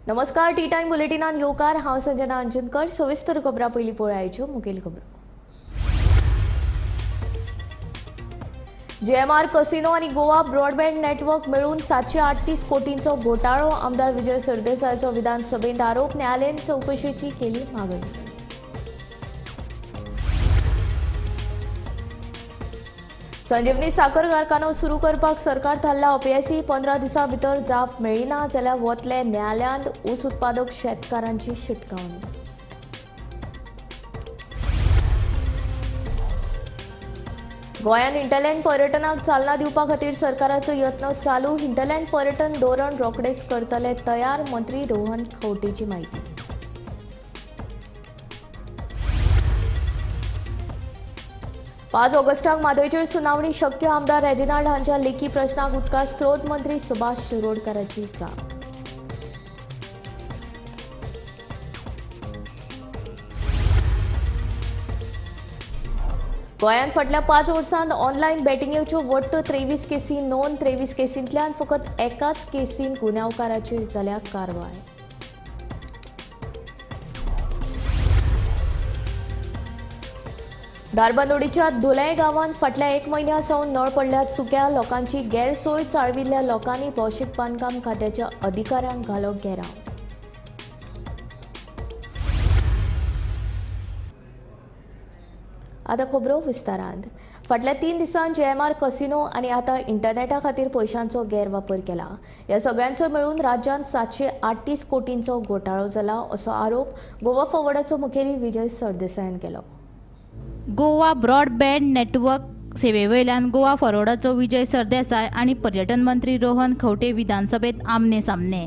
नमस्कार T time बुलेटिनान येवकार हांव संजना अंजनकर। सविस्तर खबरां पयलीं पळयाच्यो मुखेल खबरो। जेएमआर कसिनो आणि गोवा ब्रॉडबँड नेटवर्क मिळून 738 कोटींचो घोटाळो। आमदार विजय सरदेसायचो विधानसभेत आरोप। न्यायालयान चौकशीची केली मागणी। संजीवनी साखर कारखानो सुरू करपाक सरकार थारला अपेसी। 15 दिसां भितर जाप मेळिना जाल्यार वतले न्यायालयांत। ऊस उत्पादक शेतकारांची शिटकावणी। गोंयांत हिंटरलँड पर्यटनाक चालना दिवपा खातीर सरकाराचो यत्न चालू। हिंटरलँड पर्यटन धोरण रोखडेच करतले तयार। मंत्री रोहन खंवटेची माहिती। 5 ऑगस्टाक मादोळेचेर सुनावणी शक्य। आमदार रेजिनाल्ड हांच्या लेखी प्रश्नाक उदका स्त्रोत मंत्री सुभाष शिरोडकाराची जाप। गोंयांत फाटल्या 5 वर्सांत ऑनलायन बॅटिंगेच्यो वट्ट 23 केसी नोंद। 23 केसींतल्यान फकत एकाच केसीन गुन्यांवकाराचेर जाल्या कारवाय। धारबांदोडीच्या धुले गांवांत फाटल्या 1 म्हयन्यासावन नळ पडल्यात। सुक्या लोकांची गैरसोय चाळविल्ल्या लोकांनी भौशीक बांदकाम खात्याच्या अधिकाऱ्यांक घालो घेराव। आतां खबरो विस्तारांत। फाटल्या 3 दिसांत जेएमआर कसिनो आनी आतां इंटरनेटा खातीर पयशांचो गैरवापर केला। ह्या सगळ्यांचो मेळून राज्यांत 738 कोटींचो घोटाळो जाला असो आरोप गोवा फॉवर्डाचो मुखेली विजय सरदेसायान केलो। गोवा ब्रॉडबँड नेटवर्क सेवेवयल्यान गोवा फॉरवर्डाचो विजय सरदेसाय आणि पर्यटन मंत्री रोहन खंवटे विधानसभेत आमने सामने।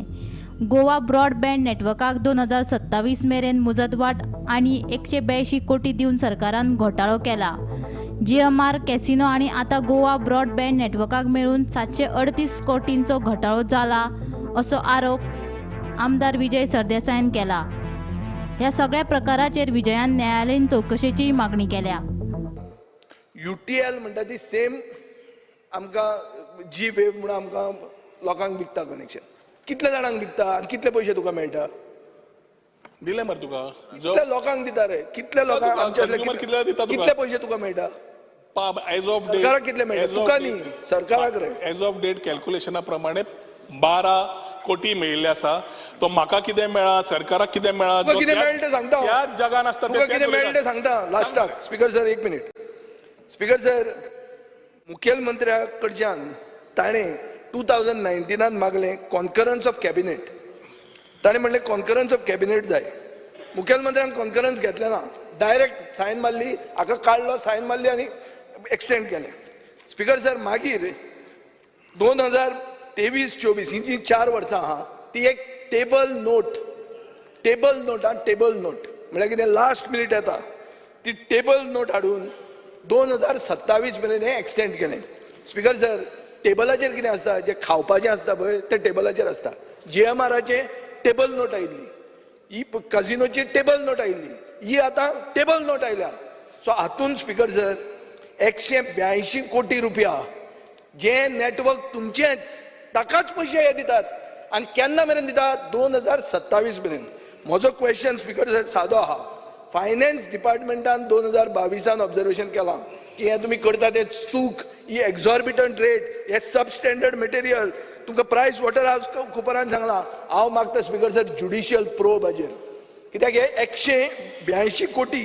गोवा ब्रॉडबँड नेटवर्काक 2027 मेरेन मुजतवाड आणि 182 कोटी दिवन सरकारान घोटाळो केला। जेएमआर कॅसिनो आणि आता गोवा ब्रॉडबँड नेटवर्काक मेळून 738 कोटींचो घोटाळो जाला असो आरोप आमदार विजय सरदेसायन केला। ह्या सगळ्या प्रकाराचेर विजयान न्यायालयीन चौकशेची मागणी केल्या। यूटीएल म्हणटा ती सेम आमकां जी वेव म्हणून आमकां लोकांक विकता कनेक्शन। कितल्या जाणांक विकता आनी कितले पयशे तुका मेळटा? दिले मरे तुका कितल्या लोकांक दिता रे? कितल्या लोकांक कितले पयशे तुका मेळटा? एज ऑफ डेट सरकाराक कितले मेळटा? तुका न्ही, सरकाराक रे। एज ऑफ डेट कॅल्क्युलेशना प्रमाणे 12 कोटी मेळिल्ले आसा। तो म्हाका कितें मेळ्ळा, सरकाराक कितें मेळ्ळा, कितें मेळटा ते सांगता। त्या जगान आसता तुका कितें मेळटा ते सांगता लास्टाक। Speaker sir 1 minute. Speaker sir, मुखेलमंत्र्या कडच्यान ताणें 2019 मागलें कॉन्फरन्स ऑफ कॅबिनेट। ताणें म्हणलें कॉन्फरन्स ऑफ कॅबिनेट जाय। मुखेलमंत्र्यान कॉन्फरन्स घेतलें ना, डायरेक्ट सायन मारली, हाका काडलो, सायन मारली आनी एक्सटेंड केलें। स्पीकर सर, मागीर 2023-24 ही जी 4 वर्सां आहा ती एक टेबल नोट म्हळ्यार कितें लास्ट मिनीट येता ती टेबल नोट हाडून 2027 मेरेन हें एक्सटेंड केलें। स्पीकर सर, टेबलाचेर कितें आसता, जें खावपाचें आसता पळय तें टेबलाचेर आसता। जेएमआराचें टेबल नोट आयिल्ली, ही कसिनोची टेबल नोट आयिल्ली, ही आतां टेबल नोट आयल्या। सो हातून स्पीकर सर 182 कोटी रुपया जे नेटवर्क तुमचेंच ताकाच पयशे हे दितात आनी केन्ना मेरेन दितात? 2027 मेरेन। म्हजो क्वेश्चन स्पीकर सर सादो आहा। फायनान्स डिपार्टमेंटान 2022 ऑब्जर्वेशन केलां की हे तुमी करता ते चूक, ही एक्झॉर्बिटंट रेट, हे सबस्टँडर्ड मटेरियल, तुमकां प्रायस वॉटर हावस कुपरान सांगलां। हांव मागता स्पीकर सर ज्युडिशियल प्रोब हाजेर, कित्याक हे 182 कोटी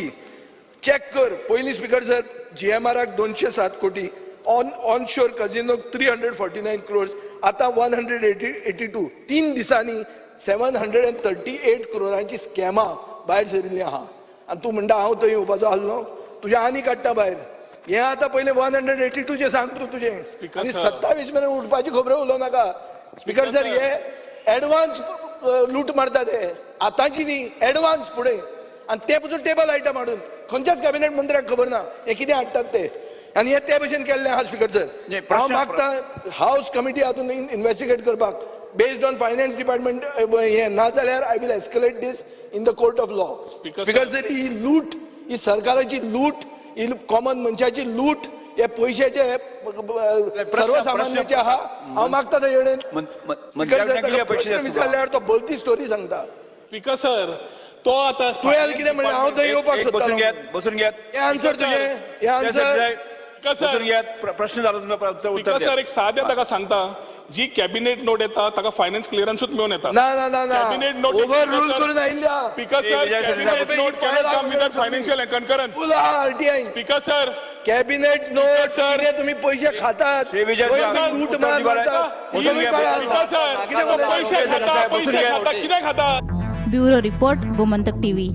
चॅक कर। पयलीं स्पीकर सर जेएमआराक 207 कोटी, ऑनशोर कझिनोक 349 क्रोर्स, आता 182। 3 दिसांनी 738 क्रोरांची स्कॅमां भायर सरिल्ली आहा। आनी तूं म्हणटा हांव थंय येवपाचो आसलो, तुजें आनी काडटा भायर। हें आतां पयलें 182 चे सांग तूं तुजें, आनी 27 मेरेन उठपाची खबर उलोव नाका। स्पीकर सर, हे एडवान्स लूट मारतात, हे आतांची न्ही, एडवान्स फुडें। आनी ते पसून टेबल आयटम हाडून खंयच्याच कॅबिनेट मंत्र्याक खबर ना हे कितें हाडटात ते, आनी हे ते भशेन केल्लें आहा। स्पीकर सर, हांव मागता हावस कमिटी हातून इन्व्हेस्टिगेट करपाक बेस्ड ऑन फायनान्स डिपार्टमेंट हे ना जाल्यार I will escalate this in the court of law. Speaker sir, ही लूट, ही सरकाराची लूट, ही कॉमन मनशाची लूट, हे पयशाचे सर्वसामान्याचे आहा हांव मागता ते येणेन विचारल्यार तो बोलती स्टोरी सांगता. स्पीकर सर, तो आता तुवें कितें म्हणलें हांव थंय येवपाक सोदतालो. बसून घेयात हे आन्सर तुजें हे आन्सर बसून घेयात. प्रश्न जालो तुमचा उत्तर स्पीकर द्या. सर, एक सादें ताका सांगता, जी कॅबिनेट नोट येता ताका फायनान्स क्लिअरन्सूच मेळून येता. ना ना ना ना कॅबिनेट नोट ओव्हर रूल करून आयिल्ल्या speaker sir, cabinet note cannot come with financial concurrence. Full RTI speaker sir, cabinet note sir. कितें तुम्ही पैसे खातात श्री विजय पैसे सर, लूट उत्तर मार दिवाळा. मारतात. बसून तुम्ही घ्या, कळा स्पीकर आसा. सर, कितें पैसे करतात? खाता कितें खाता? Bureau report Gomantak TV.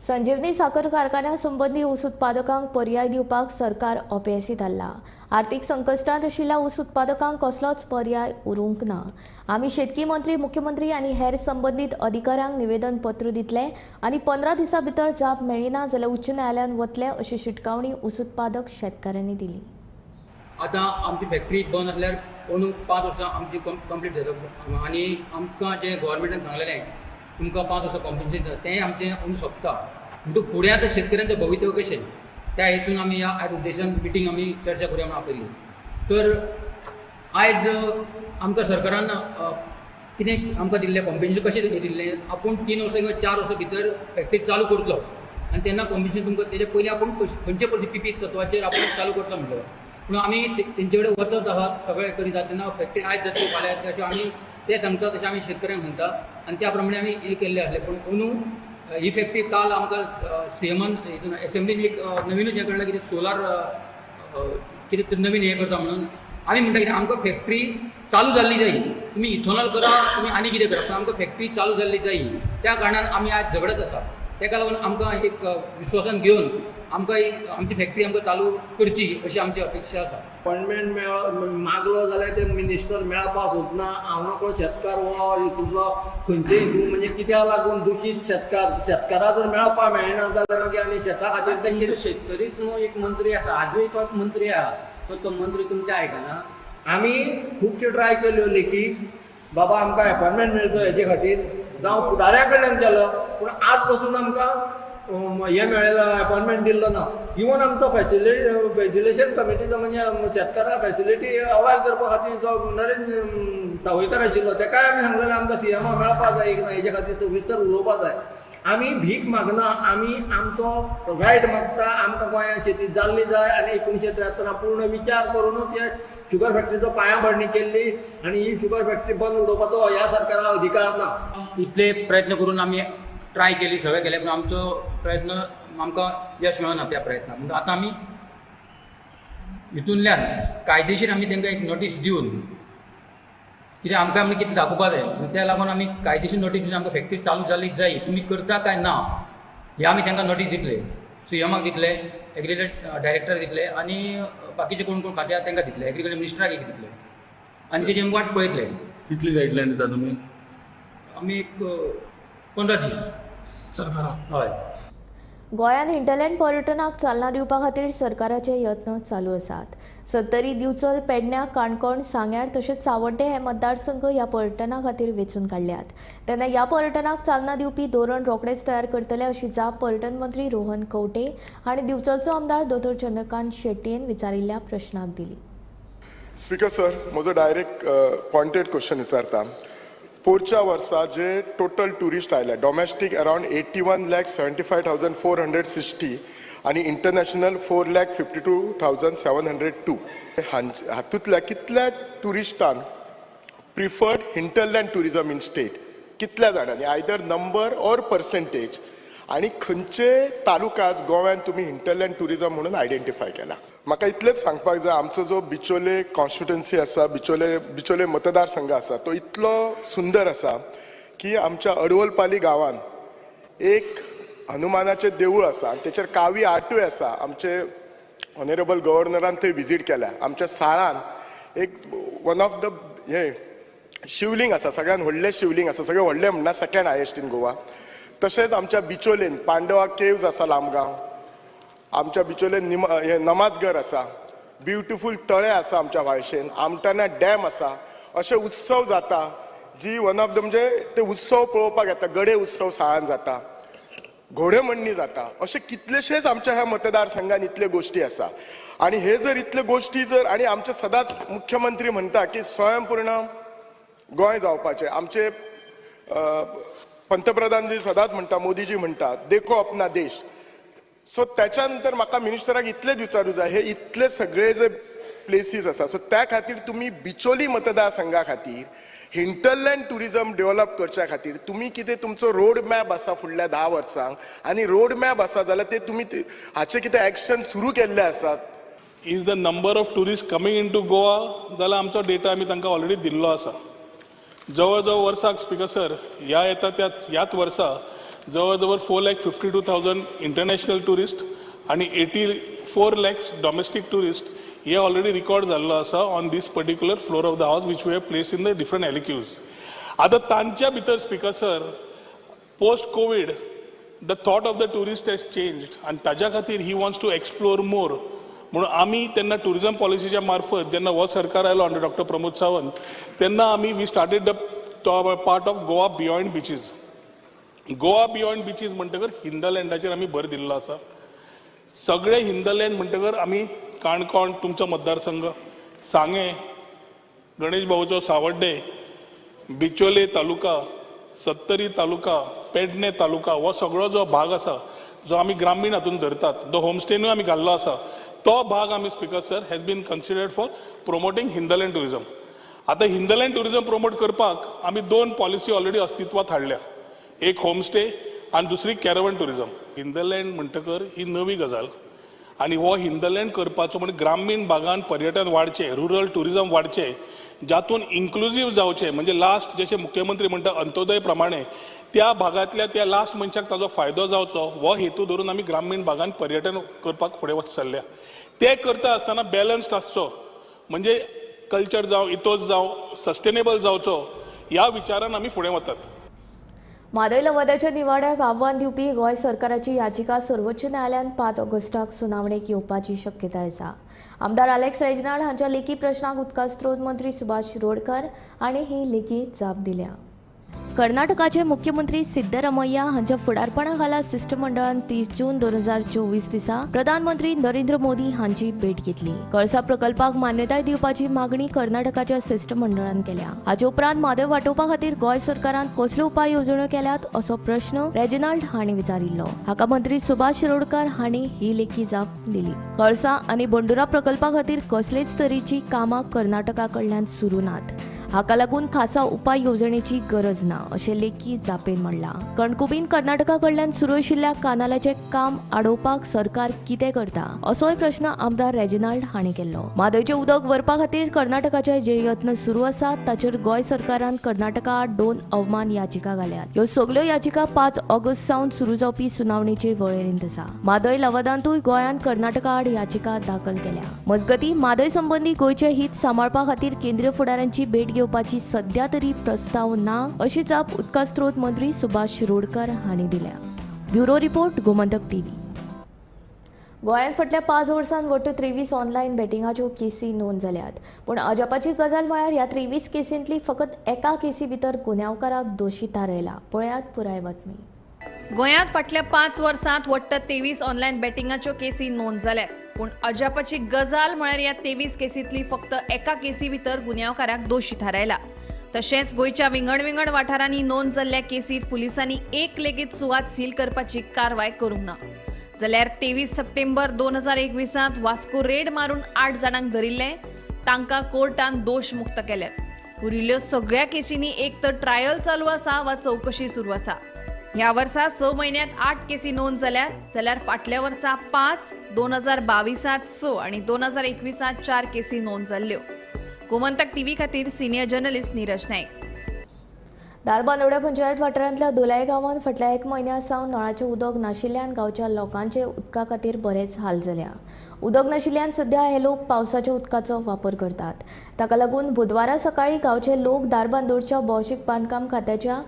Sanjivani साखर कारखान्यासंबंधी ऊस उत्पादकांक पर्याय दिवपाक सरकार अपेसी थारला. आर्थीक संकश्टांत आशिल्ल्या ऊस उत्पादकांक कसलोच पर्याय उरूंक ना. आमी शेतकी मंत्री, मुख्यमंत्री आनी हेर संबंदीत अधिकाऱ्यांक निवेदन पत्र दितले आनी 15 दिसां भितर जाप मेळ्ळी ना जाल्यार उच्च न्यायालयात वतले अशी शिटकावणी ऊस उत्पादक शेतकाऱ्यांनी दिली. आतां आमची फॅक्टरी बंद आसल्यार अंदू 5 वर्सां आमची कंप्लीट जाता आनी आमकां जें गोवोरमेंटान सांगलेलें तुमकां 5 वर्सां कॉम्पन्सेट जाता तें आमचें अंदू सोंपता. म्हणटूच फुडें आतां शेतकऱ्यांचें भवितव्य कशें त्या हेतून आमी आयज उद्देशान मिटींग आमी चर्चा करूया म्हणून आपयली. तर आयज आमकां सरकारान कितें आमकां दिल्लें कॉम्पन्सेशन कशें दिल्लें आपूण 3 वर्सां किंवा 4 वर्सां भितर फॅक्टरी चालू करतलो आनी तेन्ना कॉम्पन्सेशन तुमकां तेजे पयलीं आपूण खंयचे पयशे पीपी तत्वाचेर आपूण चालू करतलो म्हणलो. पूण आमी तेंचे कडेन वचत आहात सगळें करीत आहात तेन्ना फॅक्टरी आयज जातली फाल्यां जातली अशें आमी ते सांगता तशें आमी शेतकऱ्यांक सांगता आनी त्या प्रमाणे आमी हे केल्ले आसले. पूण अंदू ही फॅक्टरी काल आमकां सीएमान हितून एसेंब्लीन एक नवीनच हें कळ्ळें कितें सोलार कितें नवीन हें करता म्हणून आमी म्हणटा कितें आमकां फॅक्टरी चालू जाल्ली जायी. तुमी इथॉनॉल करा तुमी आनी कितें करा पूण आमकां फॅक्टरी चालू जाल्ली जायी. त्या कारणान आमी आज झगडत आसा. तेका लागून आमकां एक विश्वासान घेवन आमकां आमची फॅक्टरी आमकां चालू करची अशी आमची अपेक्षा आसा. अपॉइंटमेंट मागलो जाल्यार ते मिनिस्टर मेळपाक सोदना. हांव नकळो शेतकार हो तुजो खंयचेय हितून म्हणजे कित्याक लागून दुशीत शेतकारा जर मेळपाक मेळना जाल्यार मागीर आमी शेता खातीर तेंचे शेतकरीच न्हू एक मंत्री आसा आजूय तोच मंत्री आहा तो मंत्री तुमचें आयकना. आमी खुबश्यो ट्राय केल्यो लेखी बाबा आमकां अपॉइंटमेंट मेळचो हेजे खातीर जावं फुडाऱ्या कडल्यान केलो पूण आज पसून आमकां हे मेळयला अपॉइंटमेंट दिल्लो ना. इवन आमचो फॅसिलेशन कमिटीचो म्हणजे शेतकारां फॅसिलिटी अवायल करपा खातीर जो नरेंद्र सावयकर आशिल्लो तेकाय आमी सांगलेलें आमकां सीएमा मेळपाक जाय ना हेजे खातीर सविस्तर उलोवपाक जाय. आमी भीक मागना आमी आमचो रायट मागता. आमकां गोंयांत शेती जाल्ली जाय आनी 1973 पूर्ण विचार करूनच हे शुगर फॅक्टरीचो पांयाभरणी केल्ली आनी ही शुगर फॅक्टरी बंद उडोवपाचो ह्या सरकाराक अधिकार ना. इतले प्रयत्न करून आमी ट्राय केली सगळें केलें पूण आमचो प्रयत्न आमकां यश मेळना त्या प्रयत्नाक. म्हणून आतां आमी हितूंतल्यान कायदेशीर आमी तांकां एक नोटीस दिवन कित्याक आमकां आमी कितें दाखोवपा जाय त्या लागून आमी कायदेशीर नोटीस दिवन आमकां फॅक्टरी चालू जाल्ली जाय तुमी करता काय ना हे आमी तांकां नोटीस दितले. सीएमाक दितले, एग्रीकल्चर डायरेक्टर दितले आनी बाकीचे कोण कोण खाते आहा तांकां दितले, एग्रीकल्चर मिनिस्टराक एक दितले आनी तेजी वाट पळयतले. कितली गायडलायन दिता तुमी? आमी एक 15 दीस सरकाराक हय. गोंयांत हिंटरलँड पर्यटनाक चालना दिवपा खातीर सरकाराचे यत्न चालू आसात. सत्तरी, दिवचल, पेडण्यां, काणकोण, सांग्यार तशेंच सावड्डे हे मतदारसंघ ह्या पर्यटना खातीर वेंचून काडल्यात. तेन्ना ह्या पर्यटनाक चालना दिवपी धोरण रोखडेच तयार करतले अशी जाप पर्यटन मंत्री रोहन खंवटे हांणी दिवचलचो आमदार दोतोर चंद्रकांत शेट्टीन विचारिल्ल्या प्रश्नाक दिली. स्पीकर सर, म्हजो डायरेक्ट पॉइंटेड क्वेश्चन विचारता. पोरच्या वर्सा जे टोटल टुरिस्ट आयले डोमेस्टीक अरावंड 81,75,460 आनी इंटरनॅशनल 4,52,702 हातूंतल्या कितल्या टुरिस्टांक preferred hinterland tourism in state कितल्या जाणांनी आयदर नंबर ऑर पर्सेंटेज आनी खंयचे तालुकाज गोव्यान तुमी हिंटरलँड टुरिजम म्हणून आयडेंटिफाय केला. म्हाका इतलेंच सांगपाक जाय आमचो जो बिचोले कॉन्स्टिट्युएन्सी आसा बिचोले मतदारसंघ आसा तो इतलो सुंदर आसा की आमच्या अडवलपाली गांवांत एक हनुमानाचें देवूळ आसा आनी तेचेर कावी आर्टूय आसा. आमचे ऑनरेबल गव्हर्नरान थंय विजीट केल्या. आमच्या साळान एक वन ऑफ द हे शिवलिंग आसा सगळ्यान व्हडलें शिवलिंग आसा सगळें व्हडलें म्हणना सेकेंड हायेस्ट इन गोवा. तशेंच आमच्या बिचोलेन पांडवा केव्ज आसा लांबगांव. आमच्या बिचोलेन नमाजगर आसा. ब्युटिफूल तळें आसा आमच्या वाळशेन. आमटाना डॅम आसा. अशे उत्सव जाता जी वन ऑफ द म्हणजे ते उत्सव पळोवपाक येता. गडे उत्सव साळान जाता. घोडेमोडणी जाता अशे कितलेशेच आमच्या ह्या मतदारसंघात इतले गोष्टी आसा आणि हे जर इतले गोष्टी जर आणि आमचे सदांच मुख्यमंत्री म्हणटा की स्वयंपूर्ण गोंय जावपाचें आमचे पंतप्रधानजी सदांच म्हणटा मोदीजी म्हणटा देखो अपना देश सो त्याच्या नंतर म्हाका मिनिस्टराक इतलेच विचारूं जाय हे इतले सगळे जे प्लेसीस आसा सो त्या खातीर तुमी बिचोली मतदारसंघा खातीर हिंटरलँड टुरिजम डेव्हलप करच्या खातीर तुमी कितें तुमचो रोड मॅप आसा फुडल्या 10 वर्सांक आनी रोड मॅप आसा जाल्यार ते तुमी हाचे कितें एक्शन सुरू केल्ले आसात is the number of tourist coming in to Goa जाल्यार आमचो डेटा आमी तांकां ऑलरेडी दिल्लो आसा जवळ जवळ वर्साक स्पीकर सर ह्या येता ह्याच वर्सा जवळ जवळ 4,52,000 इंटरनॅशनल टुरिस्ट आणि 84 lakhs डॉमेस्टीक टुरिस्ट हे ऑलरेडी रिकॉर्ड जाल्लो आसा on this particular floor of the house which we have place in the different एलिक्यूज आतां तांच्या भितर speaker sir post COVID the thought of the tourist has changed आनी ताज्या खातीर he wants to explore more म्हणून आमी तेन्ना टुरिजम पॉलिसीच्या मार्फत जेन्ना हो सरकार आयलो अंडर डॉक्टर प्रमोद सावंत तेन्ना आमी we started the part of Goa beyond beaches Goa beyond beaches म्हणटकर हिंदलँडाचेर आमी भर दिल्लो आसा सगळे हिंदलँड म्हणटकर आमी काणकोण तुमचो मतदारसंघ सांगे गणेश भाऊचो सावड्डे बिचोले तालुका सत्तरी तालुका पेडणे तालुका हो सगळो जो भाग आसा जो आमी ग्रामीण हातून धरतात तो होमस्टेनूय आमी घाल्लो आसा तो भाग आमी speaker sir has been considered for promoting hinterland tourism आतां हिंदलँड टुरिजम प्रमोट करपाक आमी 2 पॉलिसी ऑलरेडी अस्तित्वात हाडल्या एक होमस्टे आणि दुसरी कॅरवन टुरिजम हिंदलँड म्हणटकर ही नवी गजाल आणि हो हिंदलँड करपाचो म्हणजे ग्रामीण भागांत पर्यटन वाडचें रुरल टुरिजम वाडचें जातून इन्क्लुझीव जावचें म्हणजे लास्ट जशें मुख्यमंत्री म्हणटा अंत्योदय प्रमाणे त्या भागांतल्या त्या लास्ट मनशाक ताजो फायदो जावचो हो हेतू धरून आमी ग्रामीण भागांत पर्यटन करपाक फुडें वच चल्ल्या ते करता आसतना बॅलन्स्ड आसचो म्हणजे कल्चर जावं इथोस जावं सस्टेनेबल जावचो ह्या विचारान आमी फुडें वतात म्हादय लवादाच्या निवाड्याक आव्हान दिवपी गोंय सरकाराची याचिका सर्वोच्च न्यायालयान 5 ऑगस्टाक सुनावणेक येवपाची शक्यताय आसा आमदार अलेक्स रेजिनाल्ड हांच्या लेखी प्रश्नाक उदका स्त्रोत मंत्री सुभाष शिरोडकर हांणी ही लेखी जाप दिल्या कर्नाटकाचे मुख्यमंत्री सिद्धरामय्या हांच्या फुडारपणा खाला शिष्टमंडळान 30 जून 2024 दिसा प्रधानमंत्री नरेंद्र मोदी हांची भेट घेतली कळसा प्रकल्पाक मान्यताय दिवपाची मागणी कर्नाटकाच्या शिष्टमंडळान केल्या हाचे उपरांत म्हादय वाटोवपा खातीर गोंय सरकारान कसल्यो उपाय येवजण्यो केल्यात असो प्रश्न रेजिनाल्ड हांणी विचारिल्लो हाका मंत्री सुभाष शिरोडकर हांणी ही लेखी जाप दिली कळसा आनी बंडुरा प्रकल्पा खातीर कसलेच तरेची कामां कर्नाटका कडल्यान सुरू नात हाका लागून खासा उपाय येवजणेची गरज ना अशें लेखी जापेन म्हणला कणकुबीन कर्नाटका कडल्यान सुरू आशिल्ल्या कानालाचें काम आडोवपाक सरकार कितें करता असोय प्रश्न आमदार रेजिनाल्ड हांणी केल्लो म्हादयचें उदक व्हरपा खातीर कर्नाटकाचे जे यत्न सुरू आसात ताचेर गोंय सरकारान कर्नाटका आड 2 अवमान याचिका घाल्यात ह्यो सगल्यो याचिका 5 ऑगस्ट सावन सुरू जावपी सुनावणेचे वळेरेंत आसा म्हादय लवादांतूय गोंयान कर्नाटका आड याचिका दाखल केल्या मजगतीं म्हादय संबंधी गोंयचे हित सांबाळपा खातीर केंद्रीय फुडाऱ्यांची भेट घेवपाची सध्या तरी प्रस्ताव ना अशी जाप उदका स्त्रोत मंत्री सुभाष शिरोडकर हांणी दिल्या ब्युरो रिपोर्ट गोमंतक टीव्ही गोंयांत फाटल्या 5 वर्सांत वट्ट 23 ऑनलायन बॅटिंगाच्यो केसी नोंद जाल्यात पूण अजापाची गजाल म्हळ्यार ह्या 23 केसींतली फकत एका केसी भितर गुन्यांवकाराक दोशी थारयला पळयात पुराय बातमी गोंयांत फाटल्या 5 वर्सांत वट्ट 23 ऑनलायन बॅटिंगाच्यो केसी नोंद जाल्यात पूण अजापाची गजाल म्हळ्यार ह्या 23 केसींतली फक्त एका केसी भितर गुन्यांवकाराक दोशी थारायला तशेंच गोंयच्या विंगड वाठारांनी नोंद जाल्ल्या केसींत पुलिसांनी एक लेगीत सुवात सील करपाची कारवाय करूंक ना जाल्यार 23 सप्टेंबर 2021 वास्को रेड मारून 8 जाणांक धरिल्ले तांकां कोर्टान दोश मुक्त केल्यात उरिल्ल्यो सगळ्या केसींनी एक तर ट्रायल चालू आसा वा चवकशी सुरू आसा ह्या वर्सा 6 म्हयन्यांत 8 केसी नोंद जाल्यात जाल्यार फाटल्या वर्सा 5 2022 6 आनी 2021 4 केसी नोंद जाल्ल्यो गोमंतक टीव्ही खातीर सिनियर जर्नलिस्ट नीरज नाईक दारबांदोड्या पंचायत वाठारांतल्या दोलाय गांवांत फाटल्या 1 म्हयन्या सावन नळाचें उदक नाशिल्ल्यान गांवच्या लोकांचे उदका खातीर बरेच हाल जाल्या उदक नाशिल्ल्यान सध्या हे लोक पावसाच्या उदकाचो वापर करतात ताका लागून बुधवारा सकाळी गांवचे लोक दारबांदोडच्या भौशीक बांदकाम खात्याच्या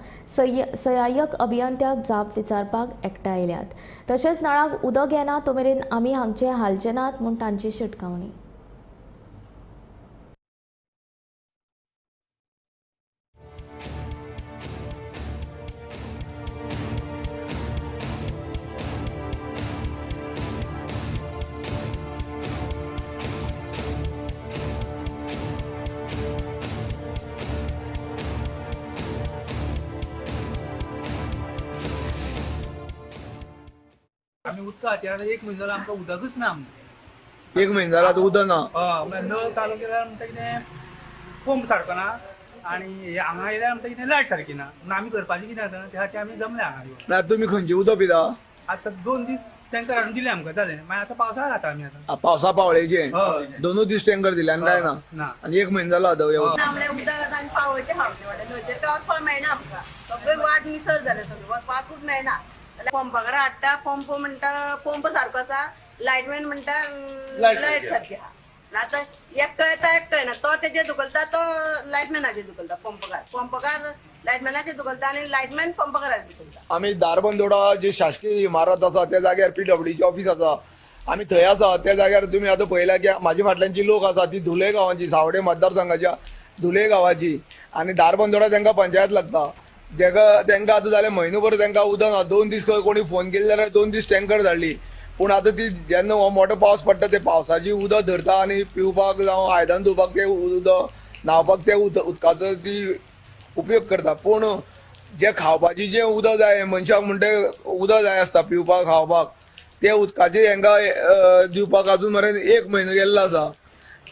सहाय्यक अभियंत्याक जाप विचारपाक एकठांय आयल्यात तशेंच नळाक उदक येना तो मेरेन आमी हांगचे हालचे नात म्हूण तांची शिटकावणी आमी उदका खातीर आतां 1 म्हयनो जाला आमकां उदकच ना आमकां 1 म्हयनो जाला उदक ना. म्हळ्यार नळ चालू केल्यार म्हणटा कितें पंप सारको ना आनी हे हांगा येयल्यार म्हणटा कितें लायट सारकी ना म्हणून आमी करपाचें कितें आतां त्या खातीर आमी जमले हांगा येवन. ना तुमी खंयचे उदक पिता? आतां 2 दीस टँकर हाडून दिले आमकां जालें मागीर आतां पावसाळ्यात खाता आमी आतां. पावसा पावळेचे हय. 2 दीस टँकर दिले आनी काय ना. ना. आनी 1 म्हयनो जाला आतां येवं. आमल्या उदक आनी पावोवचे खावचे वाटे न्हंयचे टॉस मेळना आमकां सगळे वाट निसर जाले सगळे वचपाकूच मेळना जाल्यार पंपाकार हाडटा पंप म्हणटा पंप सारको आसा लायटमॅन म्हणटा लायट सारकी आहा आतां एकटो येता एकटो येना तो तेजेर धुकलता तो लायटमॅनाचेर धुकलता पंपकार लायटमॅनाचेर धुकलता आनी लायटमॅन पंपकाराचेर धुकलता. आमी दारबंदोडा जी शासकीय इमारत आसा त्या जाग्यार PWDची ऑफिस आसा आमी थंय आसा त्या जाग्यार तुमी आतां पळयला की म्हाजे फाटल्यानची लोक आसा ती धुले गांवाची सावडे मतदारसंघाच्या धुले गांवाची आनी दारबंदोडा तांकां पंचायत लागता तांकां आतां जालें म्हयनोभर तांकां उदक ना 2 दीस कोणी फोन केली जाल्यार 2 दीस टँकर धाडली पूण आतां ती जेन्ना हो मोठो पावस पडटा ते पावसाची उदक धरता आनी पिवपाक जावं आयदन धुवपाक ते उदक न्हावपाक ते उदकाचो ती उपयोग करता पूण जे खावपाची जे उदक जाय मनशाक म्हणटे उदक जाय आसता पिवपाक खावपाक ते उदकाचे हांकां दिवपाक अजून मेरेन 1 म्हयनो गेल्लो आसा.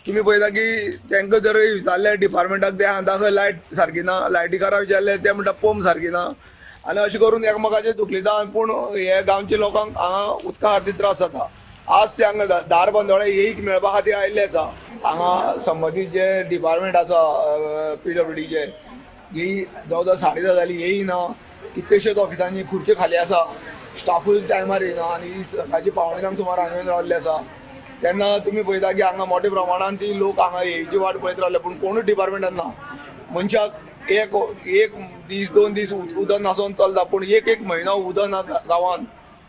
तुमी पळयता की तांकां जर विचारलें डिपार्टमेंटाक ते हांगा लायट सारकी ना लायटीकाराक विचारलें ते म्हणटा पंप सारकी ना आनी अशें करून एकामेकाचेर दुखलिता पूण हे गांवच्या लोकांक हांगा उदका खातीर त्रास जाता. आज ते हांगा दारबंदोडा येईक मेळपा खातीर आयिल्ले आसा. हांगा संबंदीत जे डिपार्टमेंट आसा PWDचे येई जवळ 10:30 जाली येई ना कितलेशेच ऑफिसांनी खुर्च्यो खाली आसा स्टाफूय टायमार येना आनी सकाळची पावणे सुमार हांगा येवन रावल्ले आसा. तेन्ना तुमी पळयता की हांगा मोठ्या प्रमाणान ती लोक हांगा येयची वाट पळयत रावले पूण कोणूच डिपार्टमेंटान ना. मनशाक एक दीस 2 दीस उदक नासोन चलता पूण 1 म्हयनो उदक ना गांवांत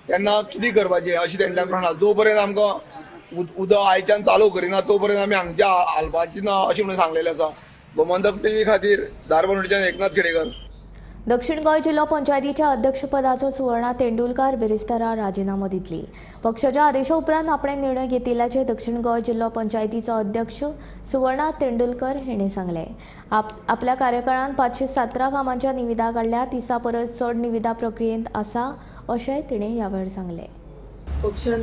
तेन्ना कितें करपाचें अशें तेंच्यान म्हणा. जो पर्यंत आमकां उदक आयच्यान चालू करिना तो पर्यंत आमी हांगच्या हालपाची ना अशें म्हणून सांगलेलें आसा. गोमंतक TV खातीर दारबंदोडच्यान एकनाथ खेडेकर. दक्षिण गोंय जिल्लो पंचायतीच्या अध्यक्षपदाचो सुवर्णा तेंडुलकार बिरेस्तारा राजिनामो दितली. पक्षाच्या आदेशा उपरांत आपणे निर्णय घेतिल्ल्याचे दक्षिण गोंय जिल्लो पंचायतीचो अध्यक्ष सुवर्णा तेंडुलकर हांणी सांगले. आपल्या कार्यकाळात 517 कामांच्या निविदा काडल्या. 30 परस चड निविदा प्रक्रियेंत आसा अशेंय तिणें ह्या वेळार सांगलें. पक्षान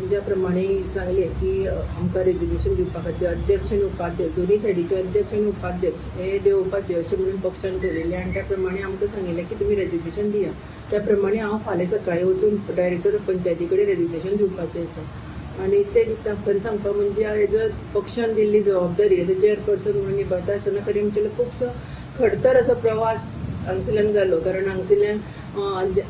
ज्या प्रमाणे सांगले की आमकां रेजिग्नेशन दिवपा खातीर अध्यक्ष आनी उपाध्यक्ष दोनी सायडीचे अध्यक्ष आनी उपाध्यक्ष हे देंवोवपाचे अशें म्हणून पक्षान ठरयलें आनी त्या प्रमाणे आमकां सांगिल्लें की तुमी रेजिग्नेशन दिया. त्या प्रमाणे हांव फाल्यां सकाळीं वचून डायरेक्टर ऑफ पंचायती कडेन रेजिग्नेशन दिवपाचें आसा आनी तें दिता. खरें सांगपा म्हणजे एज अ पक्षान दिल्ली जबाबदारी एज अ चेअरपर्सन म्हणून निभयता आसतना खरें आमचे खुबसो खडतर असो प्रवास हांगसरल्यान जालो कारण हांगसरल्यान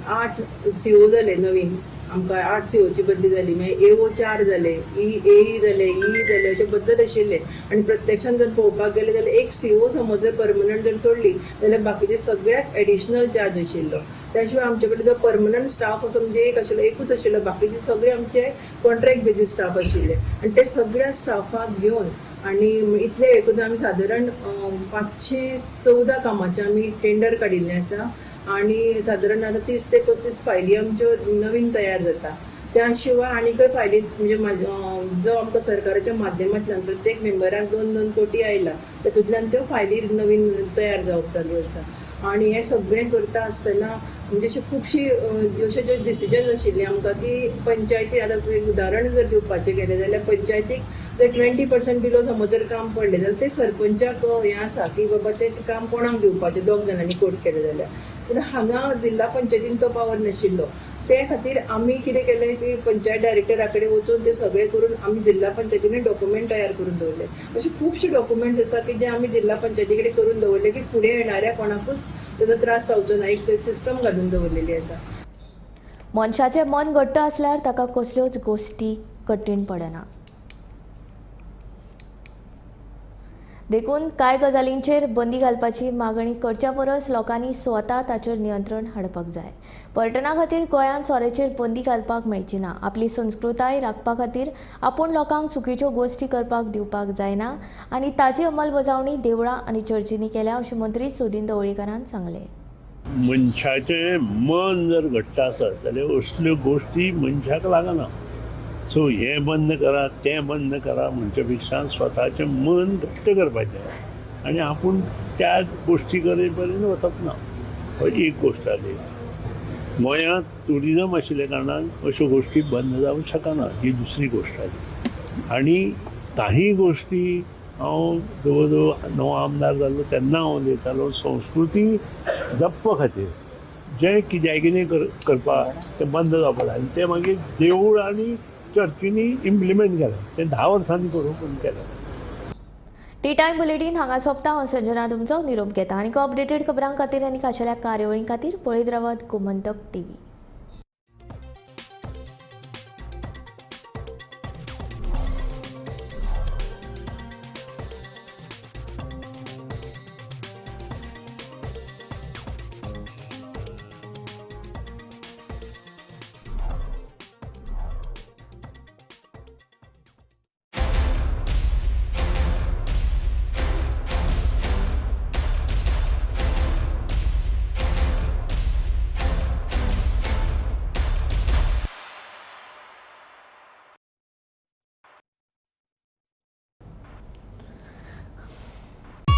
8 CO जाले नवीन आमकां 8 COची बदली जाली मागीर AO 4 जाले AE जाले EE जाले अशे बद्दल आशिल्ले आनी प्रत्यक्षान जर पळोवपाक गेले जाल्यार एक CO समज जर परमनंट जर सोडली जाल्यार बाकीचे सगळ्याक एडिशनल चार्ज आशिल्लो. त्या शिवाय आमचे कडेन जो परमनंट स्टाफ असो म्हणजे एकूच आशिल्लो बाकीचे सगळे आमचे कॉन्ट्रॅक्ट बेजीस स्टाफ आशिल्ले आनी ते सगळ्या स्टाफाक घेवन आनी इतले एकूच आमी सादारण 514 कामाचे आमी टेंडर काडिल्लें आसा आनी सादारण आतां 30 ते 35 फायली आमच्यो नवीन तयार जाता. त्या शिवाय आनीकय फायली म्हणजे जो आमकां सरकाराच्या माध्यमांतल्यान प्रत्येक मेंबराक 2-2 कोटी आयला तातूंतल्यान त्यो फायली नवीन तयार जावप चालू आसा. आनी हे सगळें करता आसतना म्हणजे अशी खुबशी अशे जे डिसिजन्स आशिल्ले आमकां की पंचायती आतां एक उदाहरण जर दिवपाचें गेलें जाल्यार पंचायतीक जर 20% बिलो समज जर काम पडलें जाल्यार ते सरपंचाक हें आसा की बाबा तें काम कोणाक दिवपाचें 2 जाणांनी कोट केलें जाल्यार पूण हांगा जिल्ला पंचायतीन तो पावर नाशिल्लो. ते खातीर आमी कितें केलें की पंचायत डायरेक्टरा कडेन वचून ते सगळें करून आमी जिल्ला पंचायतीने डॉक्युमेंट तयार करून दवरले. अशे खुबशे डॉक्युमेंट्स आसा की जे आमी जिल्ला पंचायती कडेन करून दवरले की फुडें येणाऱ्या कोणाकूच तेजो त्रास जावचो ना एक सिस्टम घालून दवरलेली आसा. मनशाचें मन घट्ट आसल्यार ताका कसल्योच गोश्टी कठीण पडना. देखून कांय गजालींचेर बंदी घालपाची मागणी करच्या परस लोकांनी स्वता ताचेर नियंत्रण हाडपाक जाय. पर्यटना खातीर गोंयांत सोऱ्याचेर बंदी घालपाक मेळची ना. आपली संस्कृताय राखपा खातीर आपूण लोकांक चुकीच्यो गोश्टी करपाक दिवपाक जायना आनी ताची अंमलबजावणी देवळां आनी चर्चींनी केल्या अशें मंत्री सुदीन ढवळीकारान सांगलें. मनशाचें मन जर घट्ट आसत जाल्यार असल्यो गोश्टी मनशाक लागना. सो हें बंद करा तें बंद करा म्हणचे पेक्षा स्वताचें मन घट्ट करपाचें आनी आपूण त्या गोश्टी करे पर्यंत वचप ना. हो एक गोश्ट जाली. गोंयांत टुरिजम आशिल्ल्या कारणान अश्यो गोश्टी बंद जावंक शकना, ही दुसरी गोश्ट आली. आनी काही गोश्टी हांव जवळ जवळ 9 आमदार जाल्लो तेन्ना हांव उलयतालो संस्कृती जपपा खातीर जें कितें करपाक तें बंद जावपाक जाय. आनी तें मागीर देवूळ आनी चर्चींनी इम्प्लिमेंट केलें. तें 10 वर्सांनी करूंक पूण केलें. टी टायम बुलेटीन हांगा सोंपता. हांव संजना तुमचो निरोप घेता. आनी अपडेटेड खबरां खातीर आनी खाशेल्या कार्यावळीं खातीर पळयत रावात गोमंतक TV.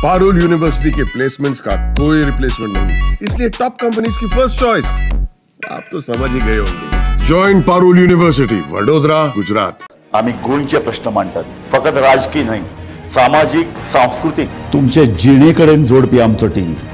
पारुल यूनिवर्सिटी के प्लेसमेंट्स का कोई रिप्लेसमेंट नहीं, इसलिए टॉप कंपनीज की फर्स्ट चॉइस आप तो समझ ही गए होंगे. Join Parul university, Vadodara, Gujarat. आम्ही गोंयचे प्रश्न मांडटात, फकत राजकीय न्हय, सामाजीक सांस्कृतिक तुमचे जिणेकडेन जोडपी आमचो टीव्ही.